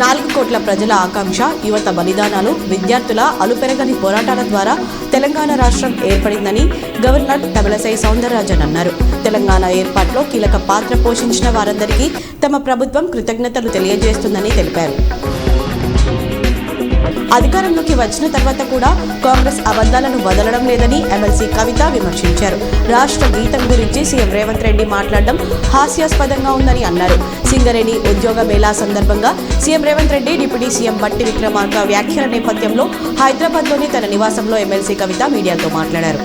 4 కోట్ల ప్రజల ఆకాంక్ష, యువత బలిదానాలు, విద్యార్థుల అలుపెరగని పోరాటాల ద్వారా తెలంగాణ రాష్ట్రం ఏర్పడిందని గవర్నర్ తమిళసై సౌందరరాజన్ అన్నారు. తెలంగాణ ఏర్పాటులో కీలక పాత్ర పోషించిన వారందరికీ తమ ప్రభుత్వం కృతజ్ఞతలు తెలియజేస్తుందని తెలిపారు. అధికారంలోకి వచ్చిన తర్వాత కూడా కాంగ్రెస్ అబద్ధాలను వదలడం లేదని ఎమ్మెల్సీ కవిత విమర్శించారు. రాష్ట్ర గీతం గురించి సీఎం రేవంత్ రెడ్డి మాట్లాడడం హాస్యాస్పదంగా ఉందని అన్నారు. సింగరేణి ఉద్యోగ మేళా సందర్భంగా CM Revanth Reddy deputy CM బట్టి విక్రమార్క వ్యాఖ్యల నేపథ్యంలో హైదరాబాద్లోని తన నివాసంలో ఎమ్మెల్సీ కవిత మీడియాతో మాట్లాడారు.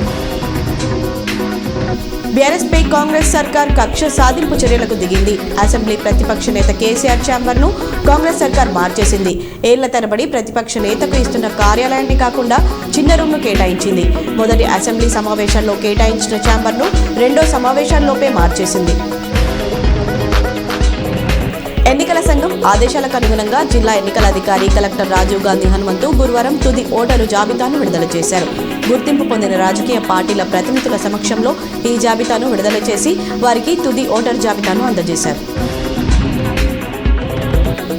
బీఆర్ఎస్పై కాంగ్రెస్ సర్కార్ కక్ష సాధింపు చర్యలకు దిగింది. అసెంబ్లీ ప్రతిపక్ష నేత కేసీఆర్ ఛాంబర్ను కాంగ్రెస్ సర్కార్ మార్చేసింది. ఏళ్ల తరబడి ప్రతిపక్ష నేతకు ఇస్తున్న కార్యాలయాన్ని కాకుండా చిన్న రూమ్ను కేటాయించింది. మొదటి అసెంబ్లీ సమావేశాల్లో కేటాయించిన ఛాంబర్ను రెండో సమావేశాల్లోపే మార్చేసింది. ఎన్నికల సంఘం ఆదేశాలకు అనుగుణంగా జిల్లా ఎన్నికల అధికారి కలెక్టర్ రాజీవ్ గాంధీ హనుమంతు గురువారం తుది ఓటరు జాబితాను విడుదల చేశారు. గుర్తింపు పొందిన రాజకీయ పార్టీల ప్రతినిధుల సమక్షంలో ఈ జాబితాను విడుదల చేసి వారికి తుది ఓటరు జాబితాను అందజేశారు.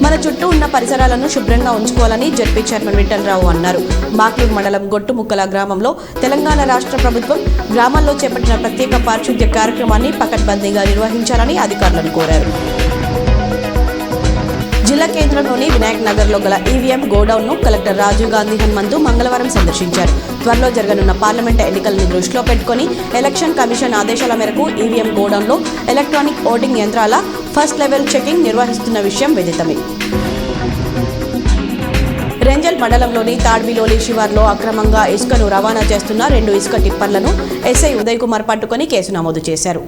మన చుట్టూ ఉన్న పరిసరాలను శుభ్రంగా ఉంచుకోవాలని జడ్పీ చైర్మన్ విఠలరావు అన్నారు. మాక్లూర్ మండలం గొట్టుముక్కల గ్రామంలో తెలంగాణ రాష్ట్ర ప్రభుత్వం గ్రామాల్లో చేపట్టిన ప్రత్యేక పారిశుద్ధ్య కార్యక్రమాన్ని పకడ్బందీగా నిర్వహించాలని అధికారులను కోరారు. జిల్లా కేంద్రంలోని వినాయక్ నగర్లో గల ఈవీఎం గోడౌన్ను కలెక్టర్ రాజీవ్ గాంధీ హనుమంతు మంగళవారం సందర్శించారు. త్వరలో జరగనున్న పార్లమెంటు ఎన్నికలను దృష్టిలో పెట్టుకుని ఎలక్షన్ కమిషన్ ఆదేశాల మేరకు ఈవీఎం గోడౌన్లో ఎలక్ట్రానిక్ ఓటింగ్ యంత్రాల ఫస్ట్ లెవెల్ చెకింగ్ నిర్వహిస్తున్న విషయం విదితమే. రెంజల్ మండలంలోని తాడ్విలోలి శివార్లో అక్రమంగా ఇసుకను రవాణా చేస్తున్న 2 ఇసుక టిప్పర్లను ఎస్ఐ ఉదయ్ కుమార్ పట్టుకుని కేసు నమోదు చేశారు.